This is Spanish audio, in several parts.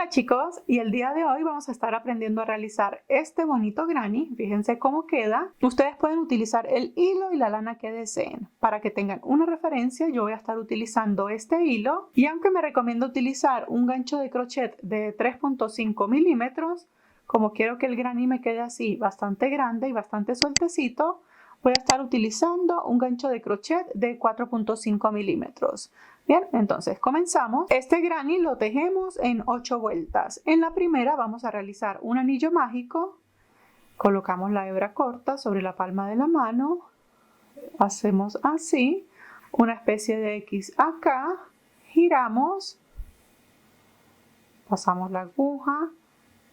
Hola chicos, y el día de hoy vamos a estar aprendiendo a realizar este bonito granny. Fíjense cómo queda. Ustedes pueden utilizar el hilo y la lana que deseen. Para que tengan una referencia, yo voy a estar utilizando este hilo, y aunque me recomiendo utilizar un gancho de crochet de 3.5 milímetros, como quiero que el granny me quede así bastante grande y bastante sueltecito, voy a estar utilizando un gancho de crochet de 4.5 milímetros. Bien, entonces comenzamos. Este granny lo tejemos en 8 vueltas. En la primera vamos a realizar un anillo mágico. Colocamos la hebra corta sobre la palma de la mano. Hacemos así, una especie de X acá. Giramos. Pasamos la aguja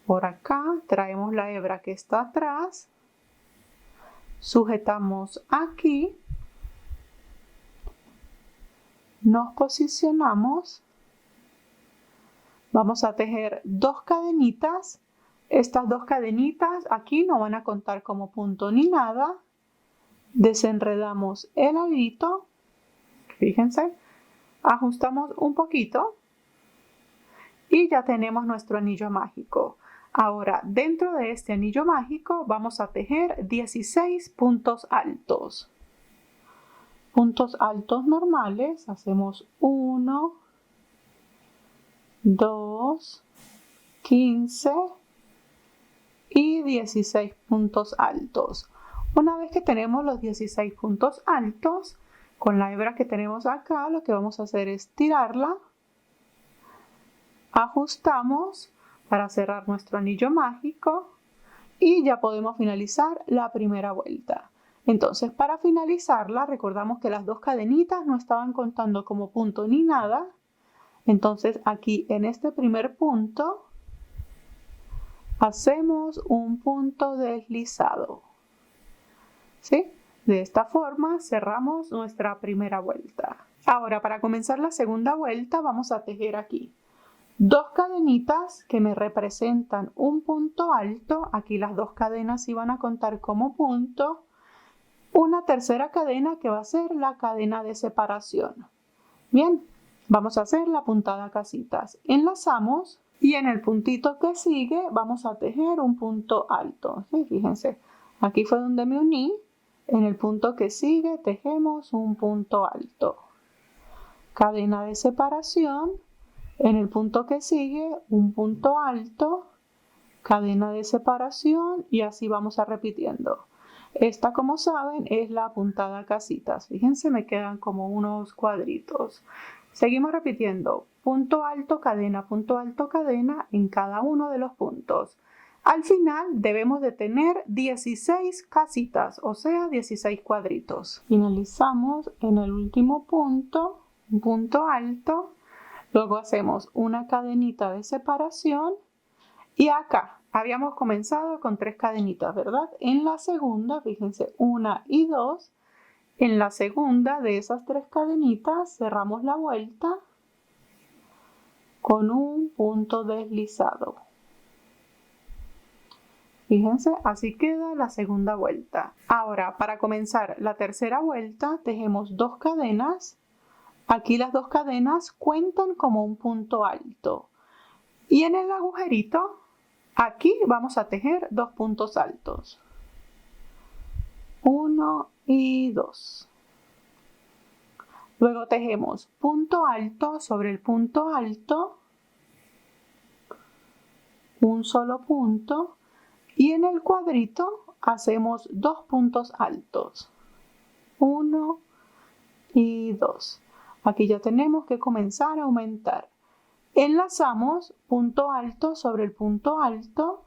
por acá. Traemos la hebra que está atrás. Sujetamos aquí. Nos posicionamos, vamos a tejer 2 cadenitas. Estas 2 cadenitas aquí no van a contar como punto ni nada. Desenredamos el hilito, fíjense, ajustamos un poquito y ya tenemos nuestro anillo mágico. Ahora, dentro de este anillo mágico vamos a tejer 16 puntos altos. Puntos altos normales, hacemos 1, 2, 15 y 16 puntos altos. Una vez que tenemos los 16 puntos altos, con la hebra que tenemos acá, lo que vamos a hacer es tirarla, ajustamos para cerrar nuestro anillo mágico y ya podemos finalizar la primera vuelta. Entonces, para finalizarla, recordamos que las 2 cadenitas no estaban contando como punto ni nada. Entonces, aquí en este primer punto, hacemos un punto deslizado. ¿Sí? De esta forma cerramos nuestra primera vuelta. Ahora, para comenzar la segunda vuelta, vamos a tejer aquí 2 cadenitas que me representan un punto alto. Aquí las 2 cadenas iban a contar como punto. Una tercera cadena que va a ser la cadena de separación. Bien, vamos a hacer la puntada casitas. Enlazamos y en el puntito que sigue vamos a tejer un punto alto. ¿Sí? Fíjense, aquí fue donde me uní. En el punto que sigue tejemos un punto alto. Cadena de separación. En el punto que sigue un punto alto. Cadena de separación y así vamos a repitiendo. Esta, como saben, es la puntada casitas. Fíjense, me quedan como unos cuadritos. Seguimos repitiendo. Punto alto, cadena en cada uno de los puntos. Al final debemos de tener 16 casitas, o sea, 16 cuadritos. Finalizamos en el último punto, un punto alto. Luego hacemos una cadenita de separación. Y acá habíamos comenzado con 3 cadenitas, ¿verdad? En la segunda, fíjense, 1 y 2. En la segunda de esas 3 cadenitas cerramos la vuelta con un punto deslizado. Fíjense, así queda la segunda vuelta. Ahora, para comenzar la tercera vuelta, tejemos 2 cadenas. Aquí las 2 cadenas cuentan como un punto alto. Y en el agujerito, aquí vamos a tejer 2 puntos altos. 1 y 2. Luego tejemos punto alto sobre el punto alto. Un solo punto. Y en el cuadrito hacemos 2 puntos altos. 1 y 2. Aquí ya tenemos que comenzar a aumentar. Enlazamos punto alto sobre el punto alto.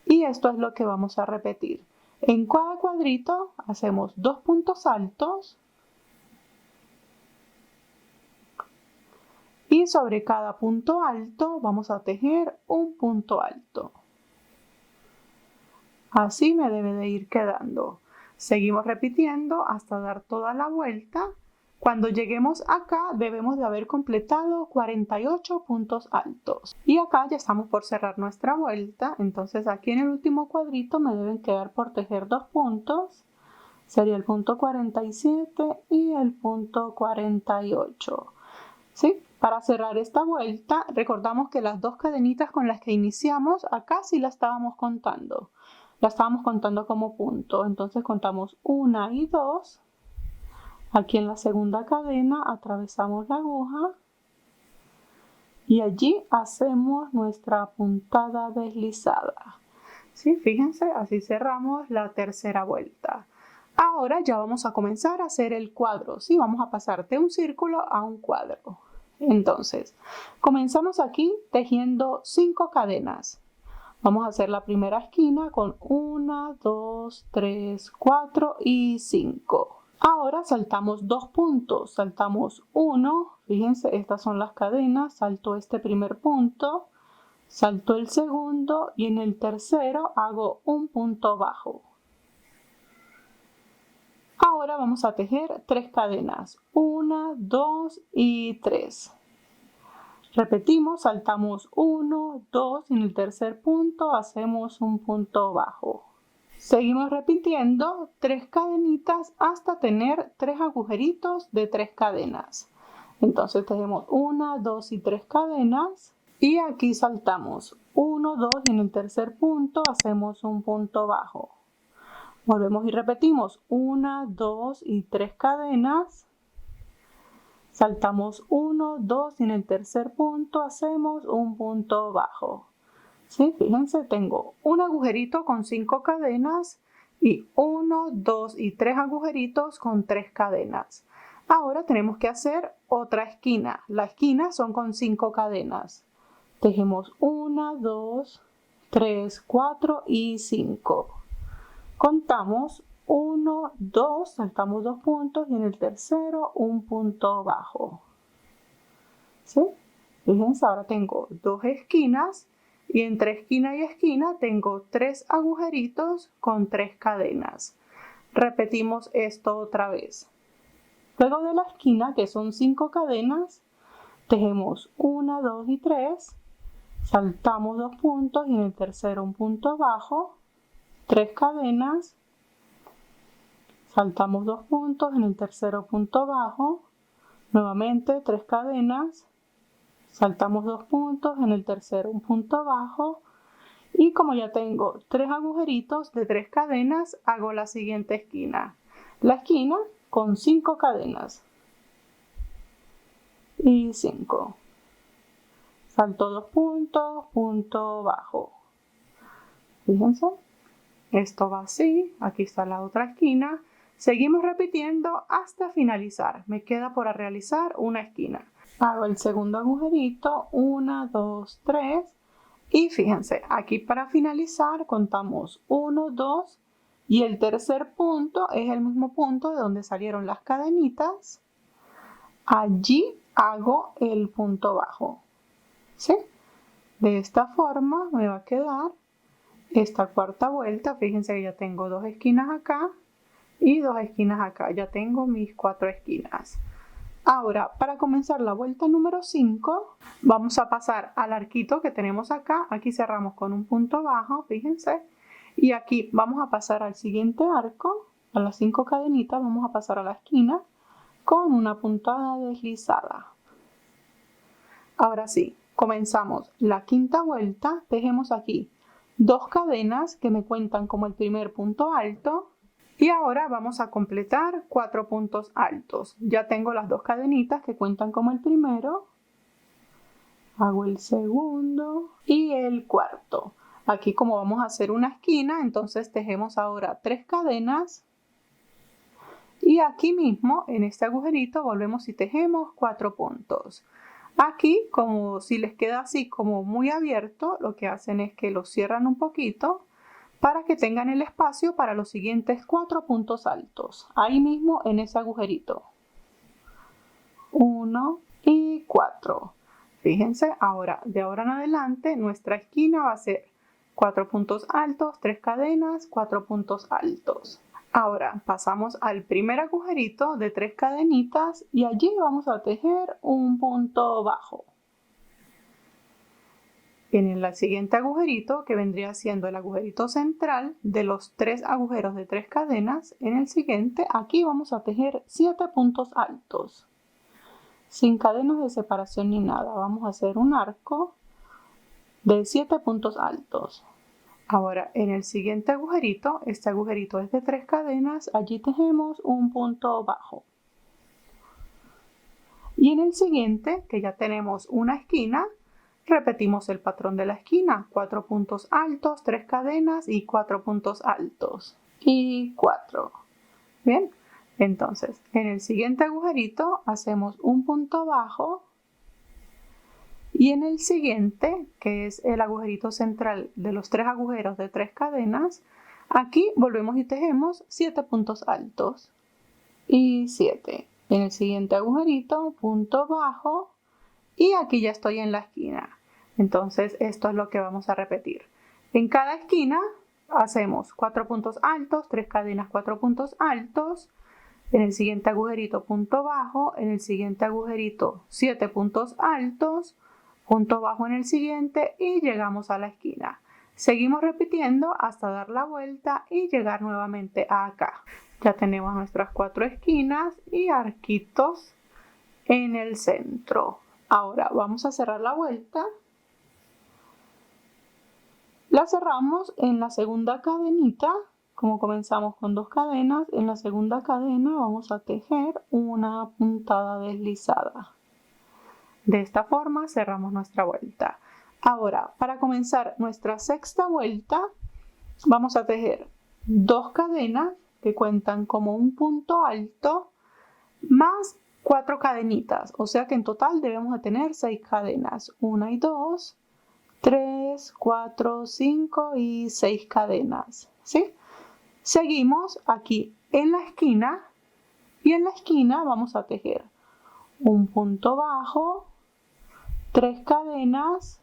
Y esto es lo que vamos a repetir. En cada cuadrito hacemos 2 puntos altos. Y sobre cada punto alto vamos a tejer un punto alto. Así me debe de ir quedando. Seguimos repitiendo hasta dar toda la vuelta. Cuando lleguemos acá debemos de haber completado 48 puntos altos. Y acá ya estamos por cerrar nuestra vuelta. Entonces aquí en el último cuadrito me deben quedar por tejer 2 puntos. Sería el punto 47 y el punto 48. ¿Sí? Para cerrar esta vuelta, recordamos que las dos cadenitas con las que iniciamos, acá sí la estábamos contando. La estábamos contando como punto. Entonces contamos 1 y 2. Aquí en la segunda cadena atravesamos la aguja y allí hacemos nuestra puntada deslizada. ¿Sí? Fíjense, así cerramos la tercera vuelta. Ahora ya vamos a comenzar a hacer el cuadro. ¿Sí? Vamos a pasar de un círculo a un cuadro. Entonces, comenzamos aquí tejiendo 5 cadenas. Vamos a hacer la primera esquina con 1, 2, 3, 4 y 5. Ahora saltamos 2 puntos. Saltamos 1, fíjense, estas son las cadenas. Salto este primer punto, salto el segundo y en el tercero hago un punto bajo. Ahora vamos a tejer 3 cadenas, 1, 2 y 3. Repetimos, saltamos 1, 2 y en el tercer punto hacemos un punto bajo. Seguimos repitiendo 3 cadenitas hasta tener 3 agujeritos de 3 cadenas. Entonces tejemos 1, 2 y 3 cadenas y aquí saltamos 1, 2 y en el tercer punto hacemos un punto bajo. Volvemos y repetimos 1, 2 y 3 cadenas. Saltamos 1, 2 y en el tercer punto hacemos un punto bajo. ¿Sí? Fíjense, tengo un agujerito con 5 cadenas y 1, 2 y 3 agujeritos con 3 cadenas. Ahora tenemos que hacer otra esquina. La esquina son con 5 cadenas. Tejemos 1, 2, 3, 4 y 5. Contamos 1, 2, saltamos 2 puntos y en el tercero un punto bajo. ¿Sí? Fíjense, ahora tengo 2 esquinas y entre esquina y esquina tengo 3 agujeritos con 3 cadenas. Repetimos esto otra vez. Luego de la esquina, que son 5 cadenas, tejemos 1, 2 y 3, saltamos 2 puntos y en el tercero un punto bajo, 3 cadenas, saltamos 2 puntos, en el tercero punto bajo, nuevamente 3 cadenas, saltamos 2 puntos, en el tercero un punto bajo y como ya tengo 3 agujeritos de 3 cadenas, hago la siguiente esquina. La esquina con 5 cadenas y 5. Salto 2 puntos, punto bajo. Fíjense, esto va así, aquí está la otra esquina. Seguimos repitiendo hasta finalizar. Me queda por realizar una esquina. Hago el segundo agujerito, 1, 2, 3 y fíjense, aquí para finalizar contamos 1, 2 y el tercer punto es el mismo punto de donde salieron las cadenitas. Allí hago el punto bajo. ¿Sí? De esta forma me va a quedar esta cuarta vuelta. Fíjense que ya tengo 2 esquinas acá y 2 esquinas acá. Ya tengo mis 4 esquinas. Ahora, para comenzar la vuelta número 5, vamos a pasar al arquito que tenemos acá. Aquí cerramos con un punto bajo, fíjense. Y aquí vamos a pasar al siguiente arco, a las 5 cadenitas, vamos a pasar a la esquina con una puntada deslizada. Ahora sí, comenzamos la quinta vuelta. Tejemos aquí 2 cadenas que me cuentan como el primer punto alto. Y ahora vamos a completar 4 puntos altos. Ya tengo las 2 cadenitas que cuentan como el primero. Hago el segundo y el cuarto. Aquí como vamos a hacer una esquina, entonces tejemos ahora 3 cadenas. Y aquí mismo, en este agujerito, volvemos y tejemos 4 puntos. Aquí, como si les queda así como muy abierto, lo que hacen es que lo cierran un poquito para que tengan el espacio para los siguientes 4 puntos altos. Ahí mismo en ese agujerito. 1 y 4. Fíjense, ahora, de ahora en adelante, nuestra esquina va a ser 4 puntos altos, 3 cadenas, 4 puntos altos. Ahora pasamos al primer agujerito de 3 cadenitas y allí vamos a tejer un punto bajo. En el siguiente agujerito, que vendría siendo el agujerito central de los 3 agujeros de 3 cadenas, en el siguiente aquí vamos a tejer 7 puntos altos. sin cadenas de separación ni nada. Vamos a hacer un arco de 7 puntos altos. Ahora en el siguiente agujerito, este agujerito es de 3 cadenas, allí tejemos un punto bajo. Y en el siguiente, que ya tenemos una esquina, repetimos el patrón de la esquina, 4 puntos altos, 3 cadenas y 4 puntos altos. Y 4. Bien, entonces en el siguiente agujerito hacemos un punto bajo. Y en el siguiente, que es el agujerito central de los 3 agujeros de 3 cadenas, aquí volvemos y tejemos 7 puntos altos y 7. En el siguiente agujerito, punto bajo, y aquí ya estoy en la esquina. Entonces esto es lo que vamos a repetir. En cada esquina hacemos 4 puntos altos, 3 cadenas, 4 puntos altos. En el siguiente agujerito, punto bajo. En el siguiente agujerito, 7 puntos altos. Punto bajo en el siguiente y llegamos a la esquina. Seguimos repitiendo hasta dar la vuelta y llegar nuevamente a acá. Ya tenemos nuestras 4 esquinas y arquitos en el centro. Ahora vamos a cerrar la vuelta. La cerramos en la segunda cadenita. Como comenzamos con 2 cadenas, en la segunda cadena vamos a tejer una puntada deslizada. De esta forma cerramos nuestra vuelta. Ahora, para comenzar nuestra sexta vuelta, vamos a tejer 2 cadenas que cuentan como un punto alto más 4 cadenitas. O sea que en total debemos de tener 6 cadenas. 1 y 2, 3, 4, 5 y 6 cadenas. ¿Sí? Seguimos aquí en la esquina y en la esquina vamos a tejer un punto bajo, 3 cadenas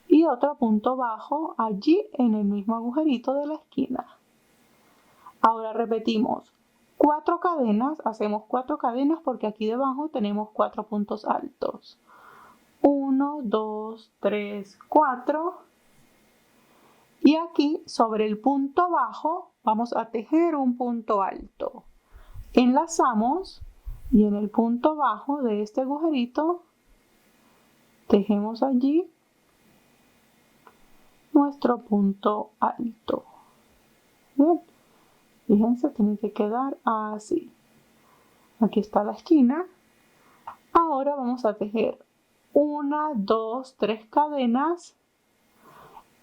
y otro punto bajo allí en el mismo agujerito de la esquina. Ahora repetimos 4 cadenas, hacemos 4 cadenas porque aquí debajo tenemos 4 puntos altos. 1, 2, 3, 4. Y aquí sobre el punto bajo vamos a tejer un punto alto. Enlazamos y en el punto bajo de este agujerito tejemos allí nuestro punto alto. Bien, fíjense, tiene que quedar así. Aquí está la esquina. Ahora vamos a tejer 1, 2, 3 cadenas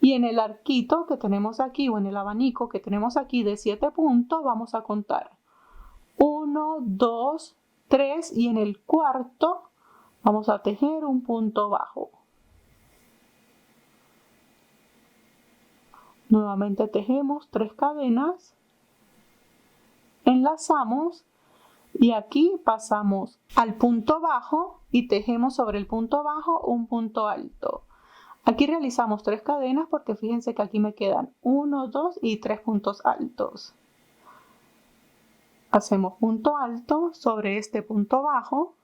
y en el arquito que tenemos aquí o en el abanico que tenemos aquí de 7 puntos vamos a contar 1, 2, 3 y en el cuarto vamos a tejer un punto bajo. Nuevamente tejemos 3 cadenas, enlazamos y aquí pasamos al punto bajo y tejemos sobre el punto bajo un punto alto. Aquí realizamos 3 cadenas porque fíjense que aquí me quedan 1, 2 y 3 puntos altos. Hacemos punto alto sobre este punto bajo.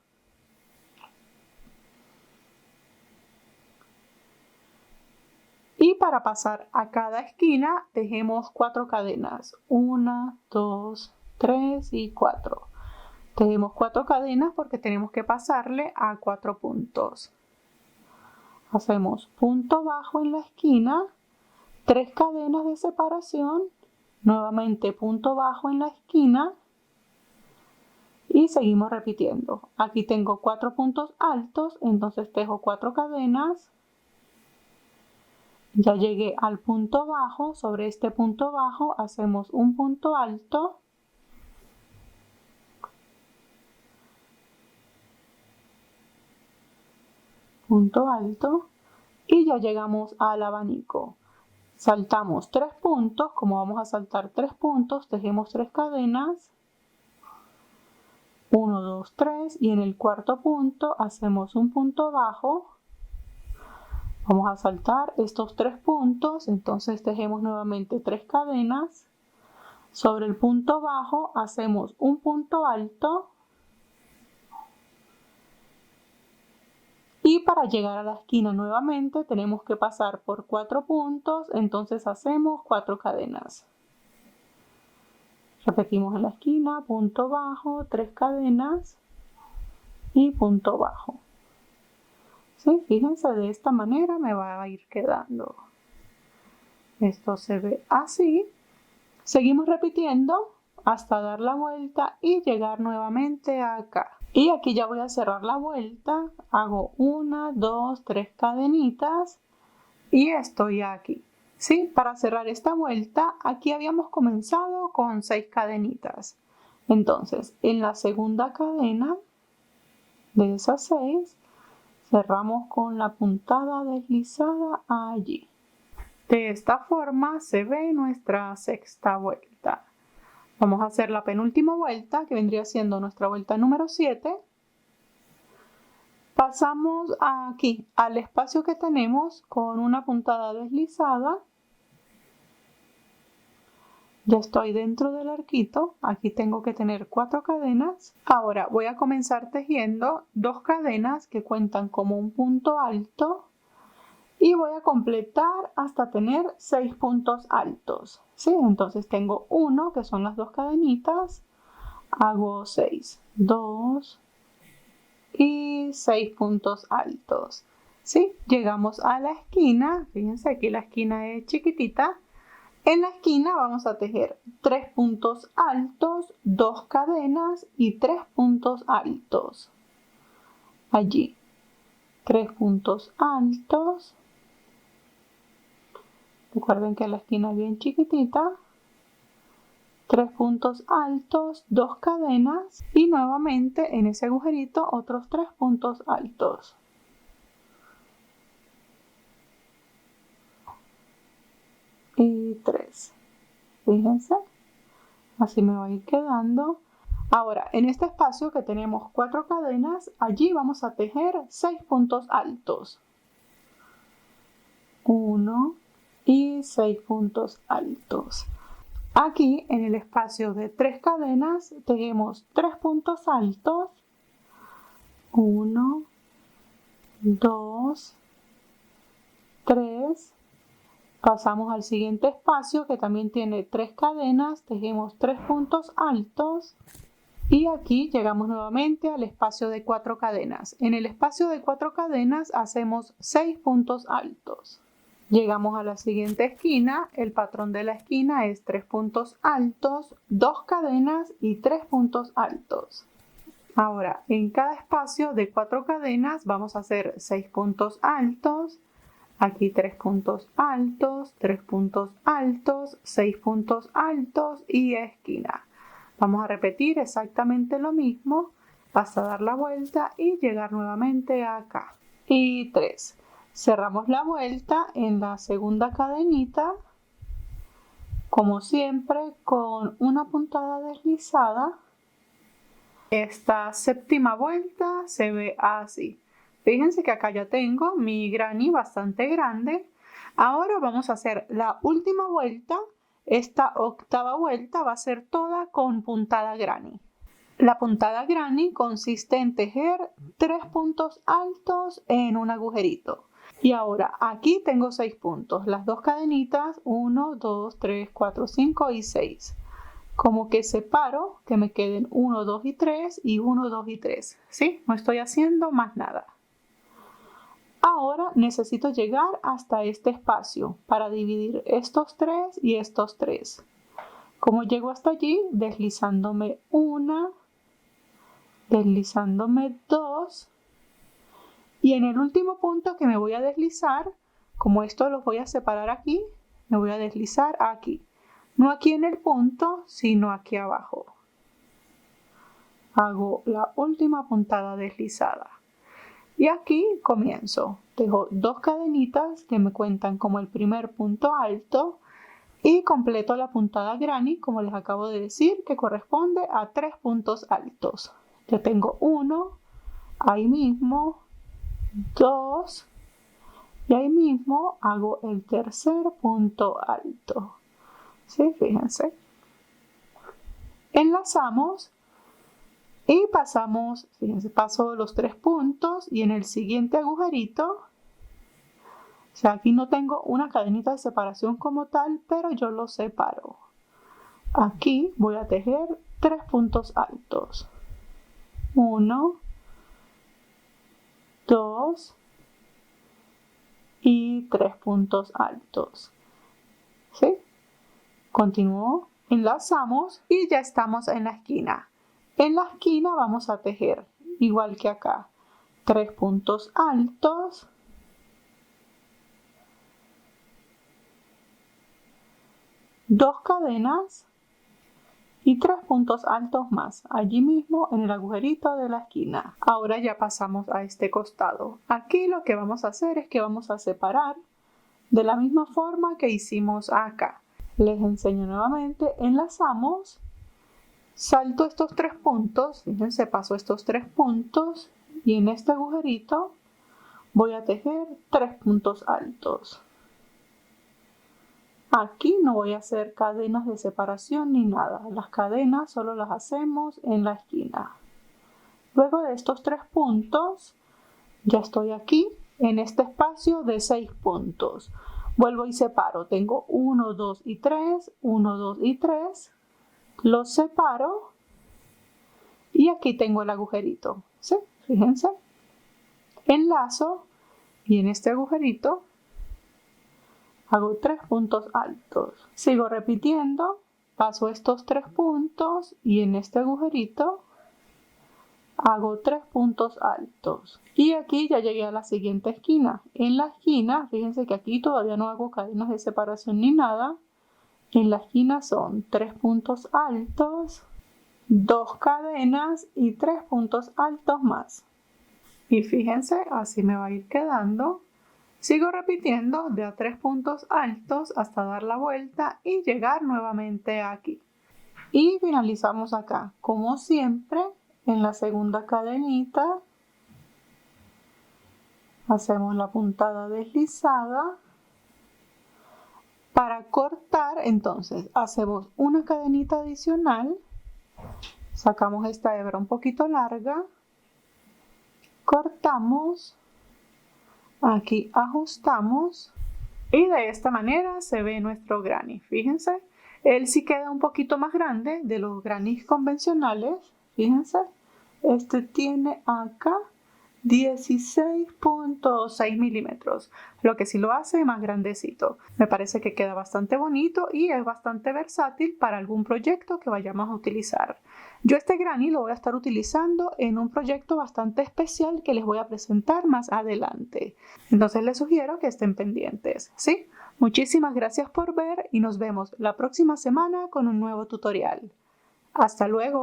Y para pasar a cada esquina tejemos 4 cadenas. 1, 2, 3 y 4. Tejemos 4 cadenas porque tenemos que pasarle a 4 puntos. Hacemos punto bajo en la esquina, 3 cadenas de separación, nuevamente punto bajo en la esquina y seguimos repitiendo. Aquí tengo 4 puntos altos, entonces tejo 4 cadenas. Ya llegué al punto bajo, sobre este punto bajo hacemos un punto alto. Punto alto y ya llegamos al abanico. Saltamos 3 puntos, como vamos a saltar 3 puntos, tejemos 3 cadenas. 1, 2, 3 y en el cuarto punto hacemos un punto bajo. Vamos a saltar estos 3 puntos, entonces tejemos nuevamente 3 cadenas. Sobre el punto bajo hacemos un punto alto. Y para llegar a la esquina nuevamente tenemos que pasar por 4 puntos, entonces hacemos 4 cadenas. Repetimos en la esquina, punto bajo, 3 cadenas. y punto bajo. ¿Sí? Fíjense, de esta manera me va a ir quedando. Esto se ve así. Seguimos repitiendo hasta dar la vuelta y llegar nuevamente acá. Y aquí ya voy a cerrar la vuelta. Hago 1, 2, 3 cadenitas y estoy aquí. ¿Sí? Para cerrar esta vuelta, aquí habíamos comenzado con 6 cadenitas. Entonces, en la segunda cadena de esas 6, cerramos con la puntada deslizada allí. De esta forma se ve nuestra sexta vuelta. Vamos a hacer la penúltima vuelta, que vendría siendo nuestra vuelta número 7. Pasamos aquí al espacio que tenemos con una puntada deslizada. Ya estoy dentro del arquito. Aquí tengo que tener 4 cadenas. Ahora voy a comenzar tejiendo 2 cadenas que cuentan como un punto alto. Y voy a completar hasta tener 6 puntos altos. ¿Sí? Entonces tengo 1, que son las 2 cadenitas. Hago 6, 2 y 6 puntos altos. ¿Sí? Llegamos a la esquina. Fíjense, aquí la esquina es chiquitita. En la esquina vamos a tejer 3 puntos altos, 2 cadenas y 3 puntos altos. Allí. 3 puntos altos. Recuerden que la esquina es bien chiquitita. 3 puntos altos, 2 cadenas y nuevamente en ese agujerito otros 3 puntos altos. Y 3. Fíjense, así me va a ir quedando. Ahora, en este espacio que tenemos 4 cadenas, allí vamos a tejer 6 puntos altos. 1 y 6 puntos altos. Aquí en el espacio de 3 cadenas tejemos 3 puntos altos. 1, 2, 3. Pasamos al siguiente espacio que también tiene 3 cadenas, tejemos 3 puntos altos y aquí llegamos nuevamente al espacio de 4 cadenas. En el espacio de 4 cadenas hacemos 6 puntos altos. Llegamos a la siguiente esquina, el patrón de la esquina es 3 puntos altos, 2 cadenas y 3 puntos altos. Ahora, en cada espacio de 4 cadenas vamos a hacer 6 puntos altos. Aquí 3 puntos altos, 3 puntos altos, 6 puntos altos y esquina. Vamos a repetir exactamente lo mismo hasta dar la vuelta y llegar nuevamente acá. Y 3. Cerramos la vuelta en la segunda cadenita, como siempre, con una puntada deslizada. Esta séptima vuelta se ve así. Fíjense que acá ya tengo mi granny bastante grande. Ahora vamos a hacer la última vuelta. Esta octava vuelta va a ser toda con puntada granny. La puntada granny consiste en tejer 3 puntos altos en un agujerito. Y ahora aquí tengo 6 puntos. Las 2 cadenitas, 1, 2, 3, 4, 5 y 6. Como que separo que me queden 1, 2 y 3 y 1, 2 y 3. ¿Sí? No estoy haciendo más nada. Ahora necesito llegar hasta este espacio para dividir estos 3 y estos 3. ¿Cómo llego hasta allí? Deslizándome 1, deslizándome 2 y en el último punto que me voy a deslizar, como esto los voy a separar aquí, me voy a deslizar aquí. No aquí en el punto, sino aquí abajo. Hago la última puntada deslizada. Y aquí comienzo. Tejo 2 cadenitas que me cuentan como el primer punto alto y completo la puntada granny, como les acabo de decir, que corresponde a 3 puntos altos. Yo tengo 1, ahí mismo, 2 y ahí mismo hago el tercer punto alto. ¿Sí? Fíjense. Enlazamos y pasamos, fíjense, paso los 3 puntos y en el siguiente agujerito, o sea, aquí no tengo una cadenita de separación como tal, pero yo lo separo. Aquí voy a tejer 3 puntos altos. 1, 2 y 3 puntos altos. ¿Sí? Continúo, enlazamos y ya estamos en la esquina. En la esquina vamos a tejer, igual que acá, 3 puntos altos, 2 cadenas y 3 puntos altos más, allí mismo en el agujerito de la esquina. Ahora ya pasamos a este costado. Aquí lo que vamos a hacer es que vamos a separar de la misma forma que hicimos acá. Les enseño nuevamente, enlazamos, salto estos 3 puntos, fíjense, paso estos 3 puntos y en este agujerito voy a tejer 3 puntos altos. Aquí no voy a hacer cadenas de separación ni nada, las cadenas solo las hacemos en la esquina. Luego de estos 3 puntos, ya estoy aquí en este espacio de 6 puntos. Vuelvo y separo, tengo 1, 2 y 3, 1, 2 y 3, los separo y aquí tengo el agujerito, ¿sí? Fíjense, enlazo y en este agujerito hago 3 puntos altos. Sigo repitiendo, paso estos 3 puntos y en este agujerito hago 3 puntos altos. Y aquí ya llegué a la siguiente esquina. En la esquina, fíjense que aquí todavía no hago cadenas de separación ni nada. En la esquina son 3 puntos altos, 2 cadenas y 3 puntos altos más. Y fíjense, así me va a ir quedando. Sigo repitiendo de a 3 puntos altos hasta dar la vuelta y llegar nuevamente aquí. Y finalizamos acá. Como siempre, en la segunda cadenita hacemos la puntada deslizada. Para cortar, entonces, hacemos una cadenita adicional. Sacamos esta hebra un poquito larga. Cortamos. Aquí ajustamos y de esta manera se ve nuestro granny. Fíjense, él sí queda un poquito más grande de los grannies convencionales. Fíjense, este tiene acá 16.6 milímetros, lo que sí lo hace más grandecito. Me parece que queda bastante bonito y es bastante versátil para algún proyecto que vayamos a utilizar. Yo este granny lo voy a estar utilizando en un proyecto bastante especial que les voy a presentar más adelante. Entonces les sugiero que estén pendientes, ¿sí? Muchísimas gracias por ver y nos vemos la próxima semana con un nuevo tutorial. Hasta luego.